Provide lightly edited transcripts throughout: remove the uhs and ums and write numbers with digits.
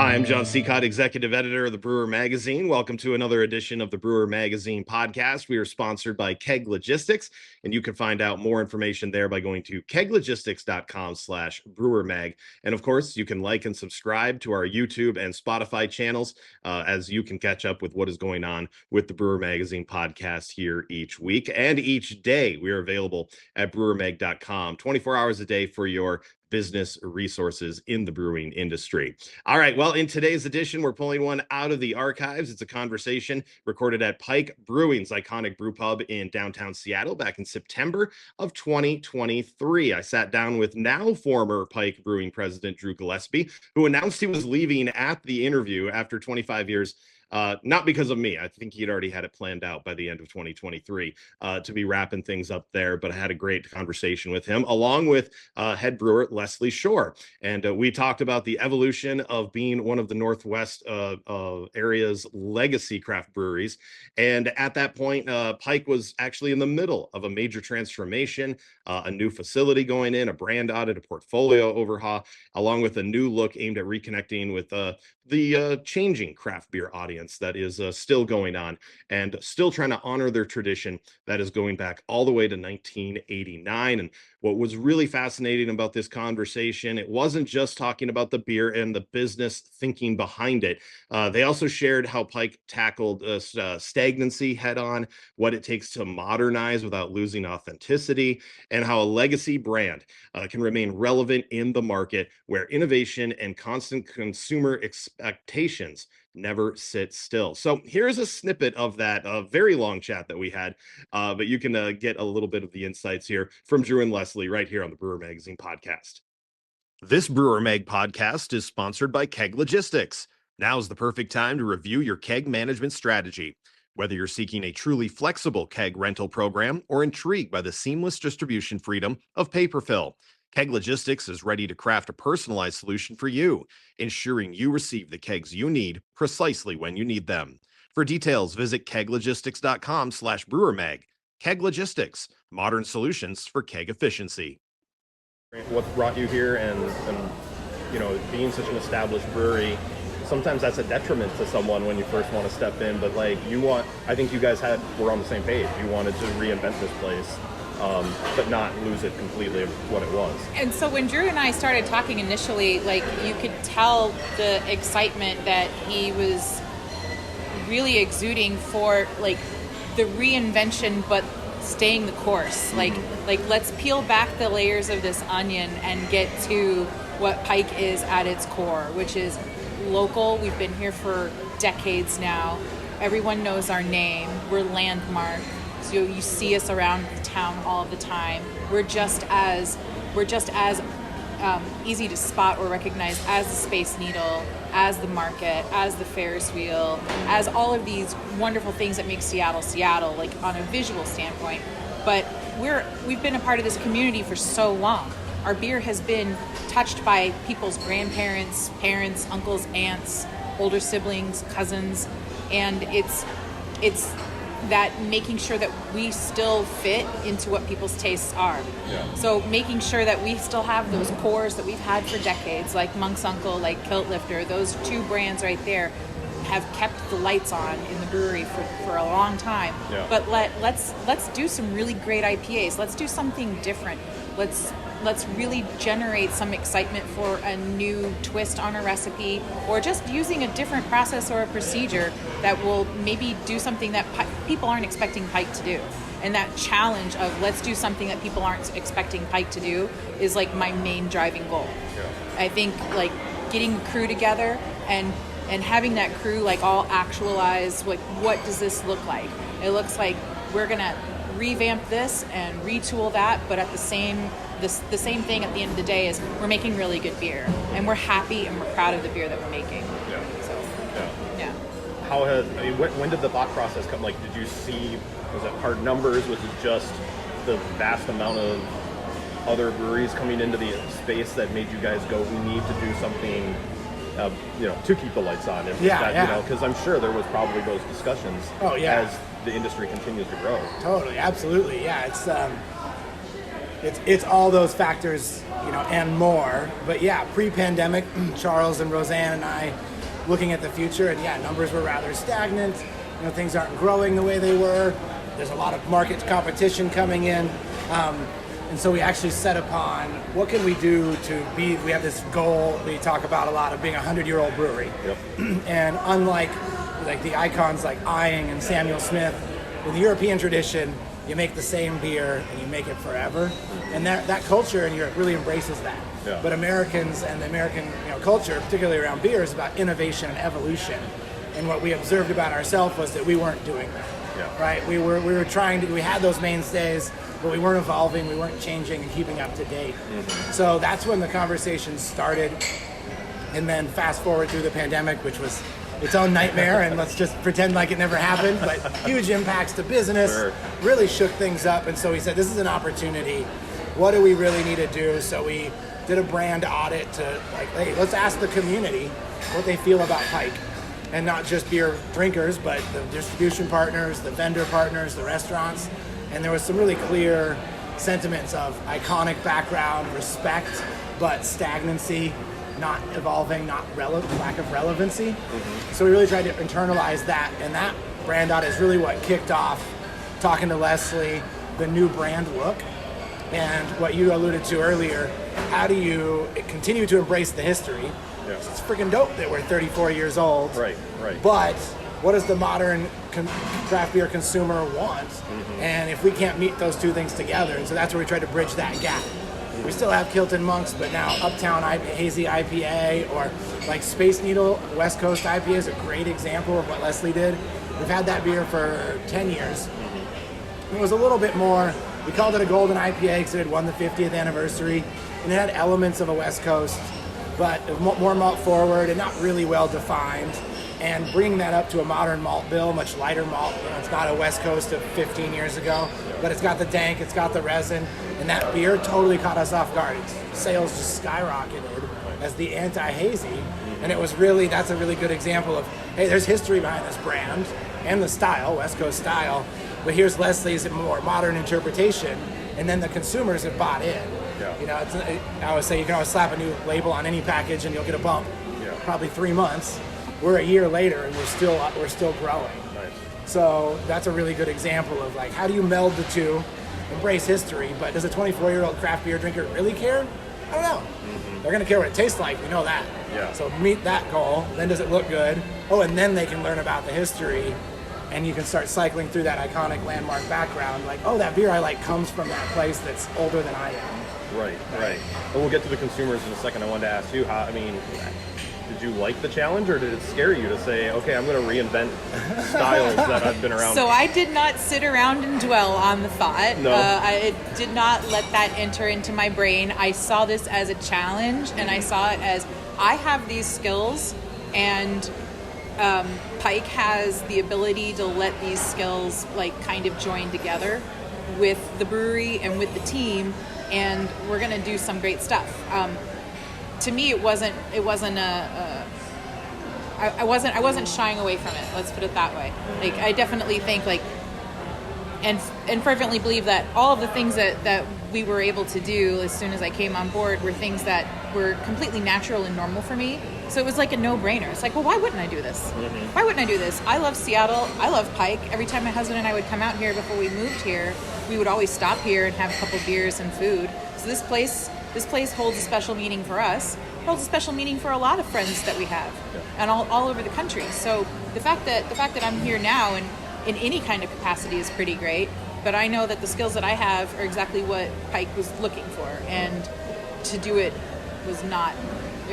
Hi, I'm Jon Sicotte, Executive Editor of the Brewer Magazine. Welcome to another edition of the Brewer Magazine podcast. We are sponsored by Keg Logistics, and you can find out more information there by going to keglogistics.com/brewermag. And of course, you can like and subscribe to our YouTube and Spotify channels as you can catch up with what is going on with the Brewer Magazine podcast here each week and each day. We are available at brewermag.com 24 hours a day for your business resources in the brewing industry. All right, well, in today's edition, we're pulling one out of the archives. It's a conversation recorded at Pike Brewing's iconic brewpub in downtown Seattle back in September of 2023. I sat down with now former Pike Brewing president Drew Gillespie, who announced he was leaving at the interview after 25 years. Not because of me. I think he'd already had it planned out by the end of 2023 to be wrapping things up there. But I had a great conversation with him, along with head brewer Leslie Shore. And we talked about the evolution of being one of the Northwest area's legacy craft breweries. And at that point, Pike was actually in the middle of a major transformation, a new facility going in, a brand audit, a portfolio overhaul, along with a new look aimed at reconnecting with the changing craft beer audience that is still going on and still trying to honor their tradition that is going back all the way to 1989. And what was really fascinating about this conversation, it wasn't just talking about the beer and the business thinking behind it. They also shared how Pike tackled stagnancy head on, what it takes to modernize without losing authenticity, and how a legacy brand can remain relevant in the market where innovation and constant consumer expectations never sit still. So here's a snippet of that very long chat that we had, but you can get a little bit of the insights here from Drew and Leslie right here on the Brewer Magazine podcast. This Brewer Mag podcast is sponsored by Keg Logistics. Now's the perfect time to review your keg management strategy. Whether you're seeking a truly flexible keg rental program or intrigued by the seamless distribution freedom of paper fill, Keg Logistics is ready to craft a personalized solution for you, ensuring you receive the kegs you need precisely when you need them. For details, visit keglogistics.com/brewermag. Keg Logistics, modern solutions for keg efficiency. What brought you here and you know, being such an established brewery, sometimes that's a detriment to someone when you first want to step in, but like I think you guys were on the same page. You wanted to reinvent this place. But not lose it completely of what it was. And so when Drew and I started talking initially, like you could tell the excitement that he was really exuding for like the reinvention, but staying the course. Mm-hmm. Like let's peel back the layers of this onion and get to what Pike is at its core, which is local. We've been here for decades now. Everyone knows our name. We're landmark. So you see us around the town all of the time. We're just as easy to spot or recognize as the Space Needle, as the market, as the Ferris wheel, as all of these wonderful things that make Seattle, like on a visual standpoint. But we've been a part of this community for so long. Our beer has been touched by people's grandparents, parents, uncles, aunts, older siblings, cousins, and it's that making sure that we still fit into what people's tastes are. Yeah. So making sure that we still have those cores that we've had for decades, like Monk's Uncle, like Kilt Lifter, those two brands right there have kept the lights on in the brewery for a long time. Yeah. But let's do some really great IPAs. Let's do something different. Let's really generate some excitement for a new twist on a recipe, or just using a different process or a procedure that will maybe do something that people aren't expecting Pike to do. And that challenge of let's do something that people aren't expecting Pike to do is like my main driving goal. Yeah. I think like getting the crew together and having that crew like all actualize like what does this look like? It looks like we're gonna revamp this and retool that, but at the same thing at the end of the day is we're making really good beer and we're happy and we're proud of the beer that we're making. Yeah. So yeah. When did the thought process come? Like, did you see, was it hard numbers? Was it just the vast amount of other breweries coming into the space that made you guys go, we need to do something to keep the lights on? Because I'm sure there was probably those discussions as the industry continues to grow. Totally, absolutely, yeah. It's all those factors, and more. But yeah, pre-pandemic, Charles and Roseanne and I looking at the future, and numbers were rather stagnant. Things aren't growing the way they were. There's a lot of market competition coming in. And so we actually set upon what can we do we have this goal we talk about a lot of being a 100-year-old brewery. Yep. And unlike the icons like Eying and Samuel Smith, in the European tradition, you make the same beer and you make it forever. And that culture in Europe really embraces that. Yeah. But Americans and the American culture, particularly around beer, is about innovation and evolution. And what we observed about ourselves was that we weren't doing that. Yeah. Right? We were trying to, we had those mainstays, but we weren't evolving, we weren't changing and keeping up to date. Mm-hmm. So that's when the conversation started. And then fast forward through the pandemic, which was its own nightmare, and let's just pretend like it never happened, but huge impacts to business, sure. Really shook things up. And so we said, this is an opportunity. What do we really need to do? So we did a brand audit to hey, let's ask the community what they feel about Pike. And not just beer drinkers, but the distribution partners, the vendor partners, the restaurants. And there was some really clear sentiments of iconic background, respect, but stagnancy, not evolving, not lack of relevancy. Mm-hmm. So we really tried to internalize that, and that brand audit is really what kicked off, talking to Leslie, the new brand look. And what you alluded to earlier, how do you continue to embrace the history? Yeah. It's freaking dope that we're 34 years old. Right. But what does the modern craft beer consumer want? Mm-hmm. And if we can't meet those two things together, and so that's where we tried to bridge that gap. Mm-hmm. We still have Kilton Monks, but now Uptown Hazy IPA or Space Needle West Coast IPA is a great example of what Leslie did. We've had that beer for 10 years. Mm-hmm. It was a little bit more, we called it a golden IPA because it had won the 50th anniversary, and it had elements of a West Coast, but more malt forward and not really well defined. And bringing that up to a modern malt bill, much lighter malt. It's not a West Coast of 15 years ago, but it's got the dank, it's got the resin, and that beer totally caught us off guard. Sales just skyrocketed as the anti-hazy, and it was that's a really good example of, hey, there's history behind this brand and the style, West Coast style, but here's Leslie's more modern interpretation, and then the consumers have bought in. Yeah. I always say you can always slap a new label on any package and you'll get a bump. Yeah. Probably 3 months. We're a year later and we're still growing. Nice. So that's a really good example of how do you meld the two, embrace history, but does a 24-year-old craft beer drinker really care? I don't know. Mm-hmm. They're going to care what it tastes like. We know that. Yeah. So meet that goal. Then does it look good? Oh, and then they can learn about the history, and you can start cycling through that iconic landmark background. That beer I like comes from that place that's older than I am. Right. Well, we'll get to the consumers in a second. I wanted to ask you, did you like the challenge, or did it scare you to say, okay, I'm going to reinvent styles that I've been around? So I did not sit around and dwell on the thought. No. I did not let that enter into my brain. I saw this as a challenge, and I saw it as, I have these skills, and Pike has the ability to let these skills kind of join together with the brewery and with the team, and we're going to do some great stuff. To me, I wasn't shying away from it. Let's put it that way. I definitely think and fervently believe that all of the things that we were able to do as soon as I came on board were things that were completely natural and normal for me. So it was like a no-brainer. It's well, why wouldn't I do this? Mm-hmm. Why wouldn't I do this? I love Seattle. I love Pike. Every time my husband and I would come out here before we moved here, we would always stop here and have a couple beers and food. So this place holds a special meaning for us. It holds a special meaning for a lot of friends that we have, and all over the country. So the fact that I'm here now and in any kind of capacity is pretty great. But I know that the skills that I have are exactly what Pike was looking for, and to do it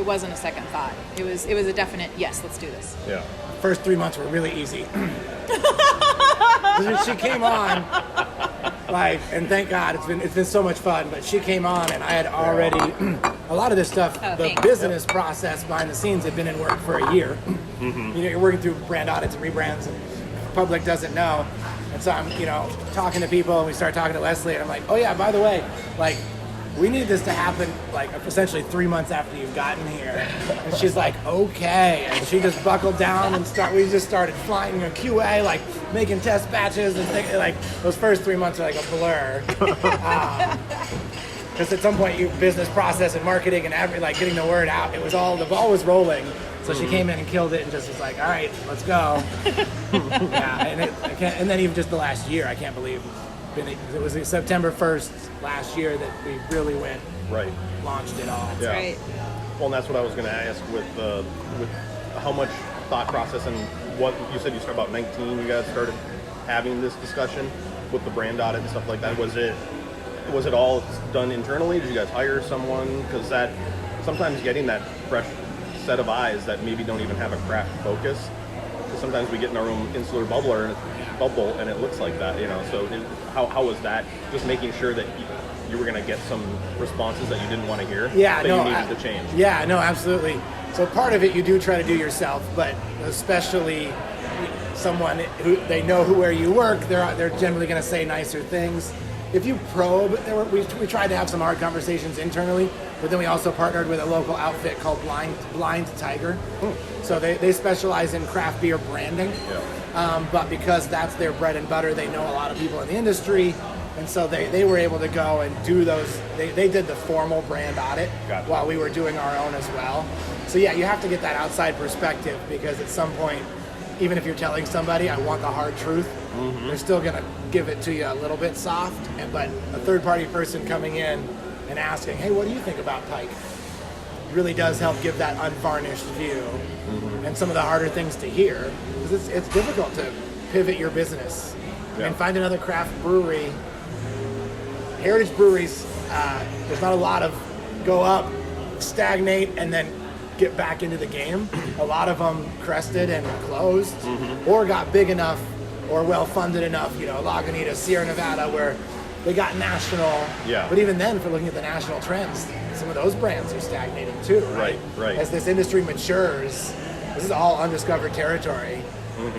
wasn't a second thought. It was a definite yes. Let's do this. Yeah. First 3 months were really easy. She came on. And thank God it's been so much fun, but she came on and I had already a lot of this stuff, the business process behind the scenes had been in work for a year. Mm-hmm. You're working through brand audits and rebrands, and the public doesn't know. And so I'm, talking to people, and we start talking to Leslie, and I'm like, oh yeah, by the way, we need this to happen essentially 3 months after you've gotten here. And she's like, okay. And she just buckled down and we just started flying a QA, making test batches and things. Those first 3 months are a blur. because at some point, business process and marketing and getting the word out, the ball was rolling. So she came in and killed it and just was like, all right, let's go. Yeah, and then even just the last year, I can't believe it was September 1st last year that we really launched it all. Yeah. Right. Well, and that's what I was going to ask with how much thought process and what you said you started about 19. You guys started having this discussion with the brand audit and stuff like that. Was it all done internally? Did you guys hire someone? Because that sometimes getting that fresh set of eyes that maybe don't even have a craft focus. Because sometimes we get in our own insular bubble and it looks like that, So how was that? Just making sure that you were going to get some responses that you didn't want to hear. Yeah, that you needed to change. Yeah, no, absolutely. So part of it you do try to do yourself, but especially someone who they know where you work, they're generally going to say nicer things. If you probe, we tried to have some hard conversations internally, but then we also partnered with a local outfit called Blind Tiger. So they specialize in craft beer branding, but because that's their bread and butter, they know a lot of people in the industry, and so they were able to go and do those. They did the formal brand audit while we were doing our own as well. So yeah, you have to get that outside perspective, because at some point, even if you're telling somebody, I want the hard truth, they're still going to give it to you a little bit soft. But a third-party person coming in and asking, hey, what do you think about Pike? Really does help give that unvarnished view. And some of the harder things to hear, because it's difficult to pivot your business and find another craft brewery. Heritage breweries, there's not a lot of go up, stagnate, and then get back into the game. A lot of them crested and closed, or got big enough or well funded enough, Lagunitas, Sierra Nevada, where they got national. Yeah. But even then, if we're looking at the national trends, some of those brands are stagnating too, right? Right. As this industry matures, this is all undiscovered territory.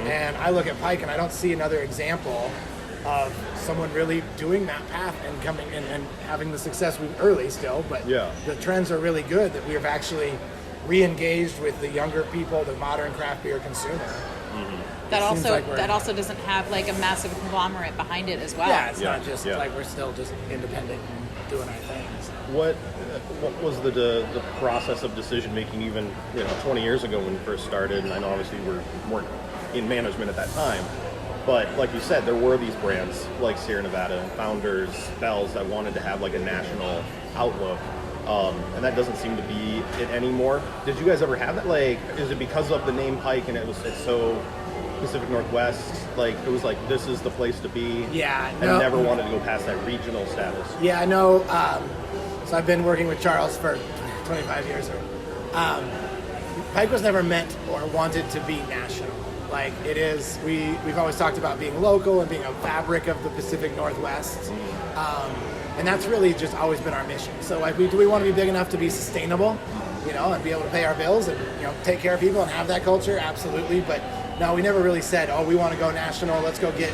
And I look at Pike and I don't see another example of someone really doing that path and coming in and having the success early still, but the trends are really good that we have actually re-engaged with the younger people, the modern craft beer consumer. That also doesn't have like a massive conglomerate behind it as well. Yeah, it's not just like we're still just independent and doing our things. What was the process of decision making even 20 years ago when you first started? And I know obviously we weren't in management at that time, but like you said, there were these brands like Sierra Nevada and Founders, Bell's that wanted to have like a national outlook. And that doesn't seem to be it anymore. Did you guys ever have that? Like, is it because of the name Pike and it's so Pacific Northwest? Like, it was like, this is the place to be? Yeah. And never wanted to go past that regional status? Yeah, I know. So I've been working with Charles for 25 years. Pike was never meant or wanted to be national. Like, it is, we've always talked about being local and being a fabric of the Pacific Northwest. And that's really just always been our mission. So like, do we want to be big enough to be sustainable, and be able to pay our bills and, take care of people and have that culture? Absolutely. But no, we never really said, oh, we want to go national. Let's go get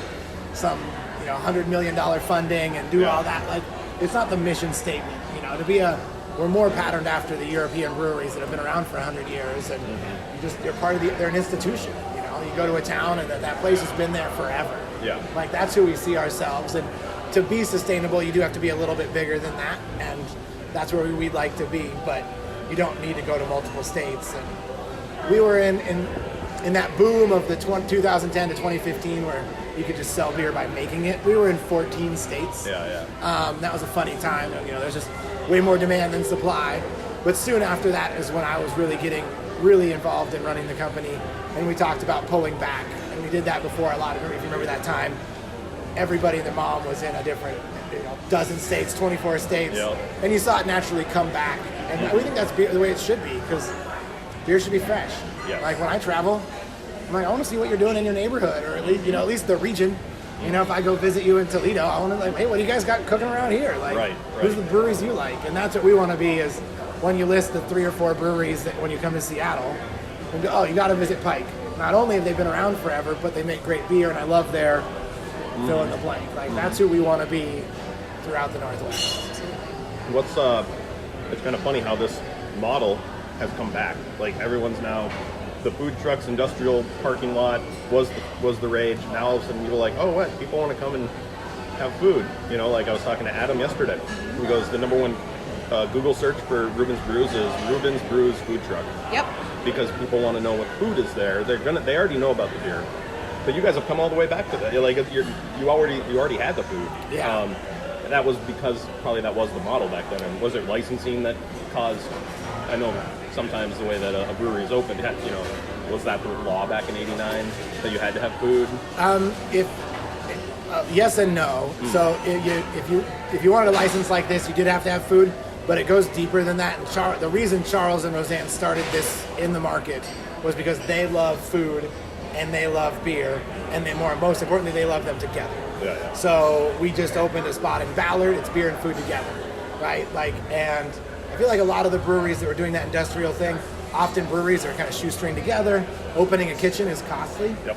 some, $100 million funding and do all that. Like, it's not the mission statement, we're more patterned after the European breweries that have been around for 100 years. And you're part of they're an institution, you go to a town and that place has been there forever. Yeah. Like, that's who we see ourselves. And to be sustainable, you do have to be a little bit bigger than that, and that's where we'd like to be, but you don't need to go to multiple states. And we were in that boom of the 2010 to 2015 where you could just sell beer by making it. We were in 14 states. That was a funny time. There's just way more demand than supply. But soon after that is when I was really getting involved in running the company, and we talked about pulling back. And we did that before a lot of, if you remember that time, everybody and their mom was in a different, dozen states, 24 states, and you saw it naturally come back. And we think that's the way it should be, because beer should be fresh. Like, when I travel, I'm like, I want to see what you're doing in your neighborhood, or at least the region. If I go visit you in Toledo, I want to hey, what do you guys got cooking around here? Like, who's the breweries you like? And that's what we want to be, is when you list the 3 or 4 breweries that when you come to Seattle, and go, oh, you got to visit Pike. Not only have they been around forever, but they make great beer, and I love their fill in the blank. Like, that's who we want to be throughout the Northwest. It's kind of funny how this model has come back. Like, everyone's now, the food trucks, industrial parking lot was the rage. Now all of a sudden you're like, oh, what? People want to come and have food. You know, like I was talking to Adam yesterday, who goes, the number one Google search for Reuben's Brews is Reuben's Brews food truck. Yep. Because people want to know what food is there. They already know about the beer, but you guys have come all the way back to that. Like you already had the food. Yeah. And that was because probably that was the model back then. And was it licensing that caused? I know sometimes the way that a brewery is opened, you know, was that the law back in '89 that you had to have food? Yes and no. So if you wanted a license like this, you did have to have food, but it goes deeper than that. And the reason Charles and Roseanne started this in the market was because they love food and they love beer, and most importantly, they love them together. Yeah. So we just opened a spot in Ballard. It's beer and food together, right? And I feel like a lot of the breweries that were doing that industrial thing, often breweries are kind of shoestring together. Opening a kitchen is costly. Yep.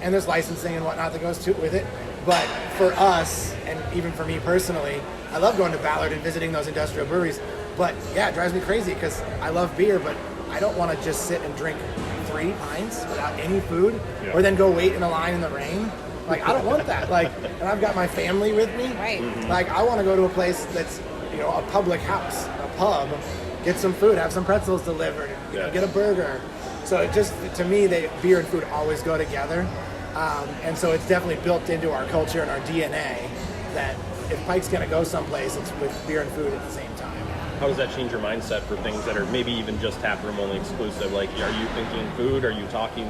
And there's licensing and whatnot that goes with it. But for us, and even for me personally, I love going to Ballard and visiting those industrial breweries. But yeah, it drives me crazy because I love beer, but I don't want to just sit and drink 3 pints without any food, or then go wait in a line in the rain. Like, I don't want that. Like, and I've got my family with me. Right. Like, I want to go to a place that's, you know, a public house, a pub, get some food, have some pretzels delivered, you know, get a burger. So it just, to me, beer and food always go together. And so it's definitely built into our culture and our DNA that if Pike's going to go someplace, it's with beer and food at the same time. How does that change your mindset for things that are maybe even just taproom only exclusive? Like, are you thinking food? Are you talking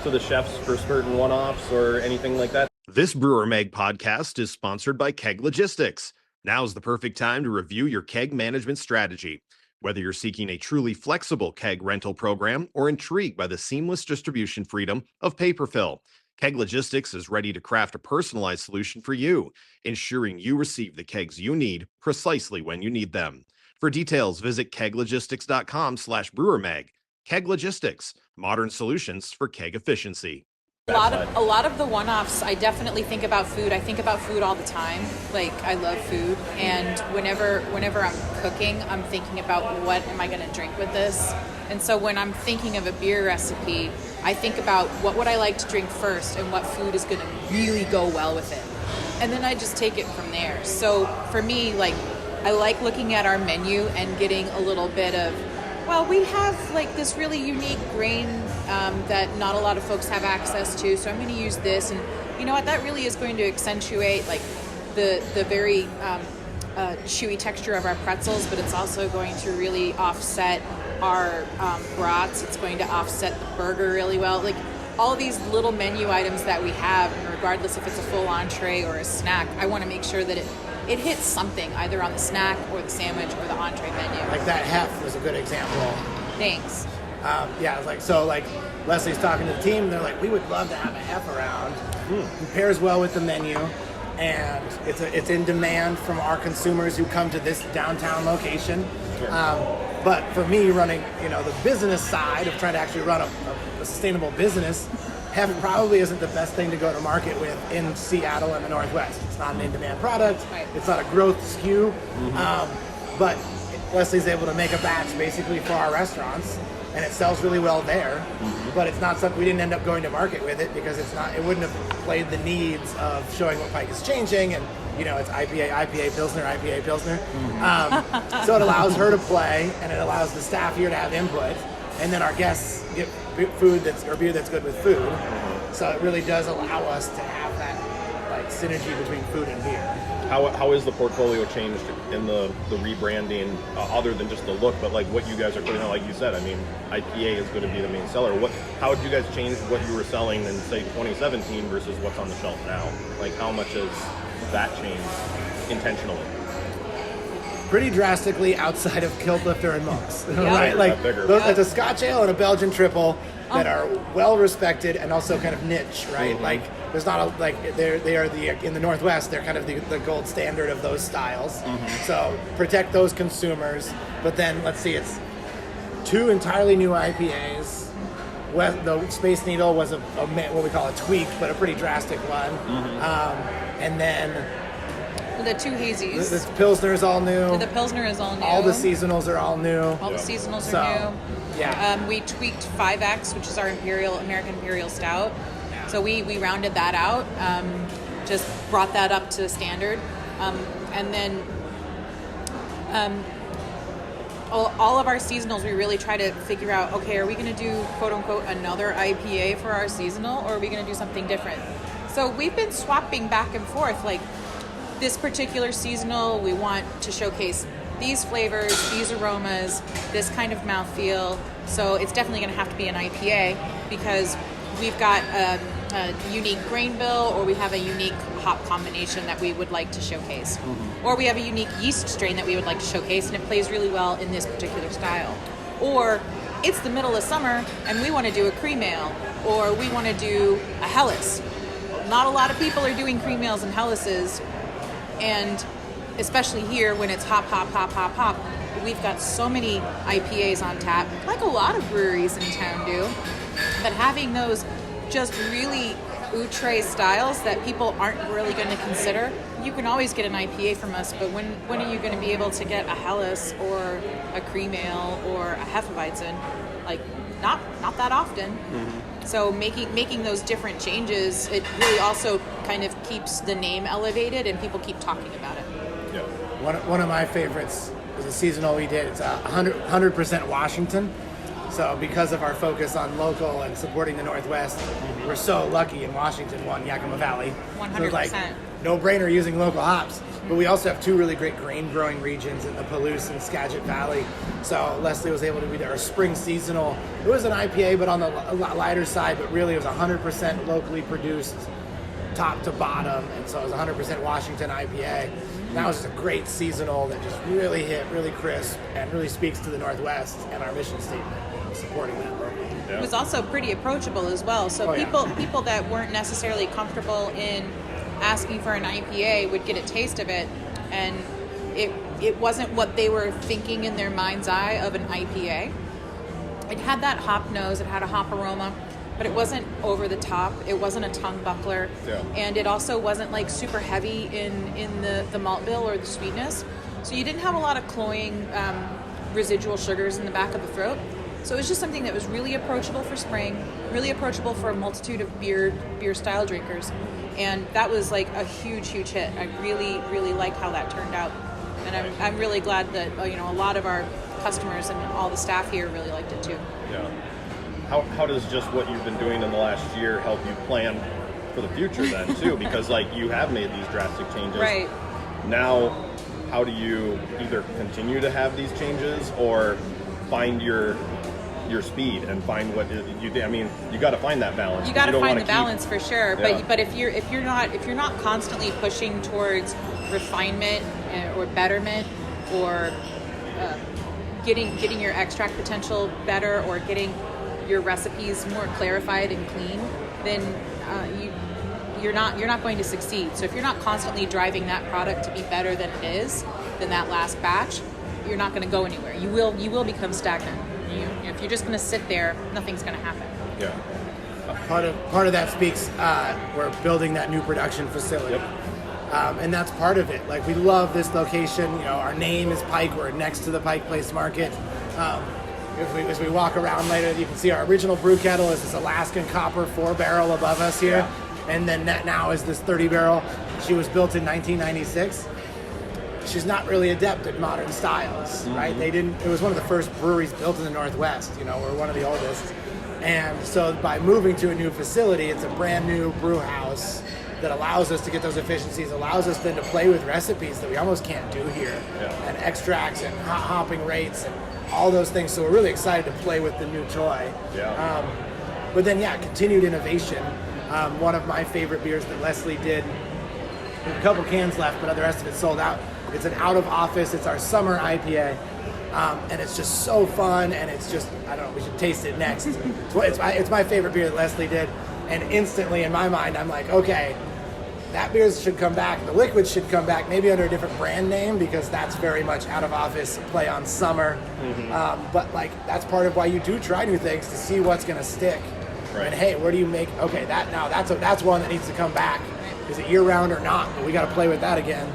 to the chefs for certain one-offs or anything like that? This Brewer Mag podcast is sponsored by Keg Logistics. Now's the perfect time to review your keg management strategy. Whether you're seeking a truly flexible keg rental program or intrigued by the seamless distribution freedom of paper fill, Keg Logistics is ready to craft a personalized solution for you, ensuring you receive the kegs you need precisely when you need them. For details, visit keglogistics.com/brewermag. Keg Logistics, modern solutions for keg efficiency. A lot of the one-offs, I definitely think about food. I think about food all the time. Like, I love food, and whenever I'm cooking, I'm thinking about what am I going to drink with this. And so when I'm thinking of a beer recipe, I think about what would I like to drink first and what food is going to really go well with it. And then I just take it from there. So for me, like, I like looking at our menu and getting a little bit of, well, we have like this really unique grain that not a lot of folks have access to, so I'm going to use this. And you know what? That really is going to accentuate like the very chewy texture of our pretzels, but it's also going to really offset our brats. It's going to offset the burger really well. Like all of these little menu items that we have, and regardless if it's a full entree or a snack, I want to make sure that it hits something either on the snack or the sandwich or the entree menu. Like that hef was a good example. Thanks. Yeah, like Leslie's talking to the team. They're like, we would love to have a hef around. It pairs well with the menu, and it's in demand from our consumers who come to this downtown location. But for me, running the business side of trying to actually run a sustainable business, hef probably isn't the best thing to go to market with in Seattle and the Northwest. It's not an in-demand product. Right. It's not a growth SKU. But Leslie's able to make a batch basically for our restaurants, and it sells really well there. But it's not something we didn't end up going to market with it because it wouldn't have played the needs of showing what Pike is changing, and it's IPA, Pilsner. So it allows her to play, and it allows the staff here to have input, and then our guests get beer that's good with food. So it really does allow us to have that like synergy between food and beer. How is the portfolio changed in the rebranding, other than just the look, but like what you guys are putting out? Like you said, I mean, IPA is going to be the main seller. How did you guys change what you were selling in say 2017 versus what's on the shelf now? Like how much has that changed intentionally? Pretty drastically outside of Kiltlifter and Monks, right? Like it's a Scotch ale and a Belgian triple that are well respected and also kind of niche, right? Like there's not they are in the Northwest, they're kind of the gold standard of those styles. So protect those consumers, but then let's see, it's 2 entirely new IPAs. The Space Needle was what we call a tweak, but a pretty drastic one, and then. The 2 hazies. The Pilsner is all new. The Pilsner is all new. All the seasonals are all new. All the seasonals are new. Yeah. We tweaked 5X, which is our American Imperial Stout. So we rounded that out. just brought that up to standard. And then all of our seasonals, we really try to figure out, okay, are we going to do quote unquote another IPA for our seasonal, or are we going to do something different? So we've been swapping back and forth. Like this particular seasonal, we want to showcase these flavors, these aromas, this kind of mouthfeel. So it's definitely going to have to be an IPA because we've got a unique grain bill, or we have a unique hop combination that we would like to showcase. Or we have a unique yeast strain that we would like to showcase, and it plays really well in this particular style. Or it's the middle of summer and we want to do a cream ale, or we want to do a Helles. Not a lot of people are doing cream ales and Helleses, and especially here when it's hop, we've got so many IPAs on tap, like a lot of breweries in town do, that having those just really outre styles that people aren't really going to consider. You can always get an IPA from us, but when are you going to be able to get a Helles or a cream ale or a Hefeweizen? Like, not that often. So making those different changes, it really also kind of keeps the name elevated and people keep talking about it. Yeah. One of my favorites is a seasonal we did. It's 100% Washington. So because of our focus on local and supporting the Northwest, we're so lucky in Washington won Yakima Valley. 100%. So it's like no-brainer using local hops. But we also have two really great grain growing regions in the Palouse and Skagit Valley. So Leslie was able to be our spring seasonal. It was an IPA, but on the lighter side, but really it was 100% locally produced top to bottom. And so it was 100% Washington IPA. And that was just a great seasonal that just really hit, really crisp, and really speaks to the Northwest and our mission statement, supporting that locally. It was also pretty approachable as well. So people that weren't necessarily comfortable in asking for an IPA would get a taste of it, and it wasn't what they were thinking in their mind's eye of an IPA. It had that hop nose, it had a hop aroma, but it wasn't over the top. It wasn't a tongue buckler, and it also wasn't like super heavy in the malt bill or the sweetness. So you didn't have a lot of cloying residual sugars in the back of the throat. So it was just something that was really approachable for spring, really approachable for a multitude of beer style drinkers. And that was like a huge hit. I really, really like how that turned out. And I'm really glad that, a lot of our customers and all the staff here really liked it too. Yeah. How does just what you've been doing in the last year help you plan for the future then too? Because like you have made these drastic changes. Right. Now, how do you either continue to have these changes or find your speed and find what you do? I mean, you got to find that balance. You got to find the balance for sure. Yeah. But if you're not constantly pushing towards refinement or betterment, or getting your extract potential better, or getting your recipes more clarified and clean, then you're not going to succeed. So if you're not constantly driving that product to be better than it is, than that last batch, you're not going to go anywhere. You will become stagnant. If you're just going to sit there, nothing's going to happen. Yeah. Part of that speaks. We're building that new production facility, and that's part of it. Like, we love this location. Our name is Pike. We're next to the Pike Place Market. As we walk around later, you can see our original brew kettle is this Alaskan copper 4-barrel above us here, and then now is this 30-barrel. She was built in 1996. She's not really adept at modern styles, right? It was one of the first breweries built in the Northwest. We're one of the oldest. And so by moving to a new facility, it's a brand new brew house that allows us to get those efficiencies, allows us then to play with recipes that we almost can't do here, and extracts and hopping rates and all those things. So we're really excited to play with the new toy. But then, continued innovation. One of my favorite beers that Leslie did, we have a couple cans left, but the rest of it sold out. It's an out of office. It's our summer IPA, and it's just so fun. And it's just, I don't know, we should taste it next. It's my favorite beer that Leslie did, and instantly in my mind I'm like, okay, that beer should come back. The liquid should come back, maybe under a different brand name, because that's very much out of office, play on summer. But like, that's part of why you do try new things, to see what's going to stick. Right. And hey, where do you make? Okay, that's one that needs to come back. Is it year round or not? But we got to play with that again.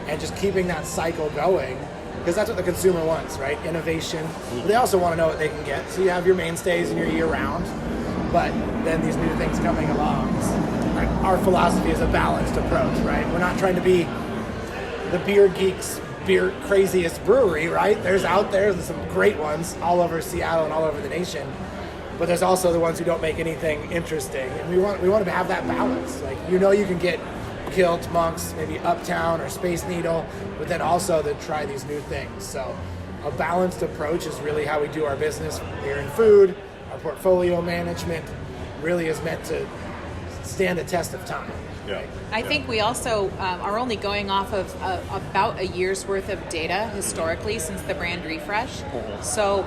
And just keeping that cycle going, because that's what the consumer wants, right? Innovation. But they also want to know what they can get. So you have your mainstays and your year-round, but then these new things coming along. our philosophy is a balanced approach, right? We're not trying to be the beer geeks, beer craziest brewery, right? There's some great ones all over Seattle and all over the nation, but there's also the ones who don't make anything interesting, and we want to have that balance. Like, you can get Kilt, Monks, maybe Uptown or Space Needle, but then also to try these new things. So a balanced approach is really how we do our business. Beer and food, our portfolio management really is meant to stand a test of time. Yeah. I think we also are only going off of about a year's worth of data historically since the brand refresh. So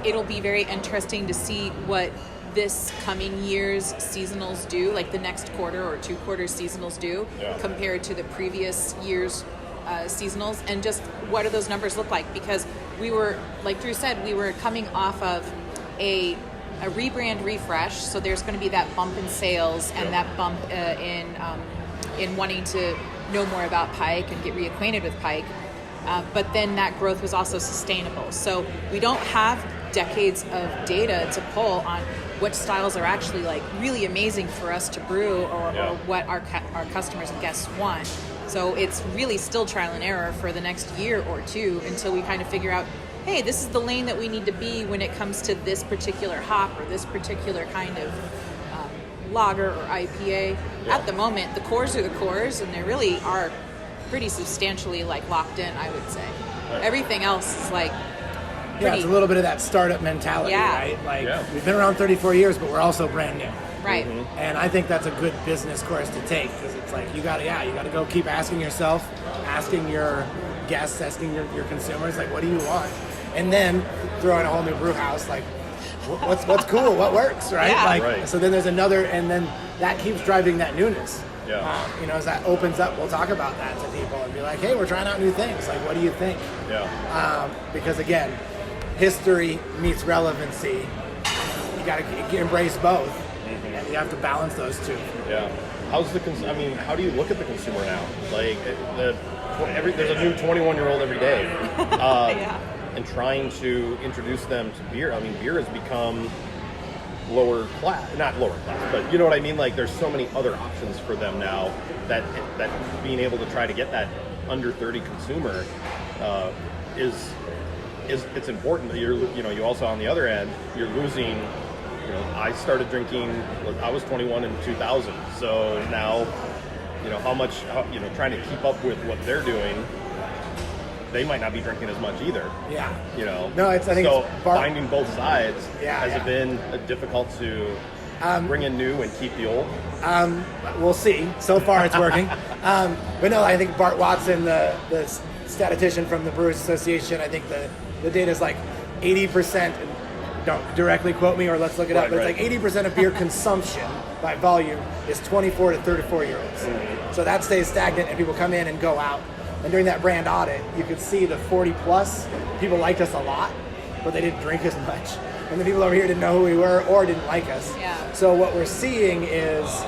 it'll be very interesting to see what this coming year's seasonals do, like the next quarter or 2 quarters seasonals do, compared to the previous year's seasonals, and just what do those numbers look like? Because we were, like Drew said, we were coming off of a rebrand refresh, so there's going to be that bump in sales and that bump in wanting to know more about Pike and get reacquainted with Pike. But then that growth was also sustainable. So we don't have decades of data to pull on what styles are actually like really amazing for us to brew or what our customers and guests want. So it's really still trial and error for the next year or two until we kind of figure out, hey, this is the lane that we need to be when it comes to this particular hop or this particular kind of lager or IPA. Yeah. At the moment, the cores are the cores, and they really are pretty substantially like locked in, I would say. Right. Everything else is like pretty... Yeah, it's a little bit of that startup mentality, right? Like, we've been around 34 years, but we're also brand new. Right. And I think that's a good business course to take, because it's like, you gotta go keep asking yourself, asking your guests, asking your consumers, like, what do you want? And then throw in a whole new brew house, like, what's cool, what works, right? Yeah. Like, so then there's another, and then that keeps driving that newness. Yeah. As that opens up, we'll talk about that to people and be like, hey, we're trying out new things. Like, what do you think? Yeah. Because again, history meets relevancy. You got to embrace both, and you have to balance those two. Yeah. How do you look at the consumer now? Like, there's a new 21-year-old every day. And trying to introduce them to beer. I mean, beer has become not lower class, but you know what I mean? Like, there's so many other options for them now that being able to try to get that under 30 consumer is it's important. You also, on the other end, you're losing. I started drinking. I was 21 in 2000, so now, trying to keep up with what they're doing. They might not be drinking as much either. Yeah. No, I think so. Finding both sides has it been difficult to bring in new and keep the old? We'll see. So far, it's working. But no, I think Bart Watson, the statistician from the Brewers Association, I think the data is like 80%. Don't directly quote me, or let's look it up. But it's like 80% of beer consumption by volume is 24 to 34 year olds. Mm-hmm. So that stays stagnant, and people come in and go out. And during that brand audit, you could see the 40 plus, people liked us a lot, but they didn't drink as much. And the people over here didn't know who we were or didn't like us. Yeah. So what we're seeing is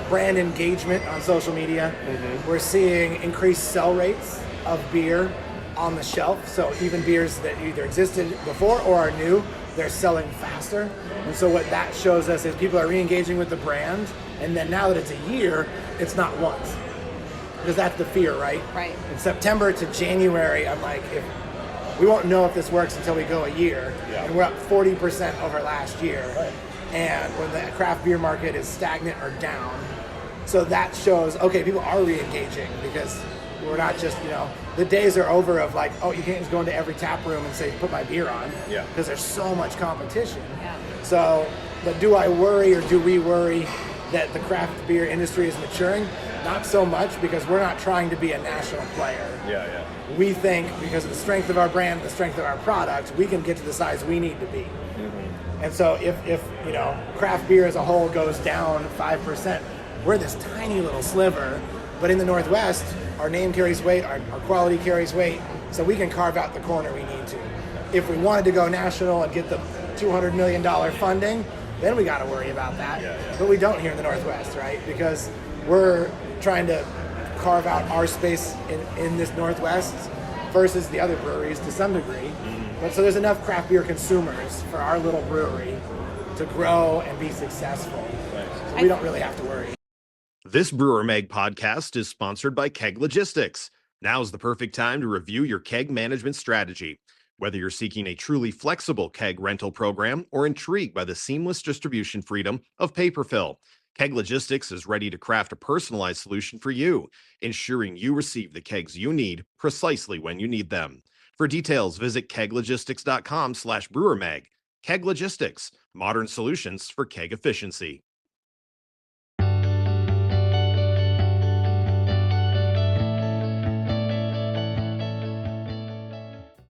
brand engagement on social media. Mm-hmm. We're seeing increased sell rates of beer on the shelf. So even beers that either existed before or are new, they're selling faster. And so what that shows us is people are re-engaging with the brand. And then now that it's a year, it's not once. Because that's the fear, right? Right. In September to January, I'm like, we won't know if this works until we go a year. Yeah. And we're up 40% over last year. Right. And when the craft beer market is stagnant or down. So that shows, okay, people are re-engaging, because we're not just, the days are over of like, oh, you can't just go into every tap room and say, put my beer on. Yeah. Because there's so much competition. Yeah. So, but do I worry, or do we worry that the craft beer industry is maturing? Not so much, because we're not trying to be a national player. Yeah. We think because of the strength of our brand, the strength of our product, we can get to the size we need to be. Mm-hmm. And so if craft beer as a whole goes down 5%, we're this tiny little sliver. But in the Northwest, our name carries weight, our quality carries weight, so we can carve out the corner we need to. If we wanted to go national and get the $200 million funding, then we got to worry about that. Yeah. But we don't here in the Northwest, right? Because we're trying to carve out our space in this Northwest versus the other breweries to some degree. Mm-hmm. But so there's enough craft beer consumers for our little brewery to grow and be successful. Nice. So we don't really have to worry. This Brewer Mag podcast is sponsored by Keg Logistics. Now's the perfect time to review your keg management strategy. Whether you're seeking a truly flexible keg rental program or intrigued by the seamless distribution freedom of paper fill, Keg Logistics is ready to craft a personalized solution for you, ensuring you receive the kegs you need precisely when you need them. For details, visit keglogistics.com/brewermag. Keg Logistics, modern solutions for keg efficiency.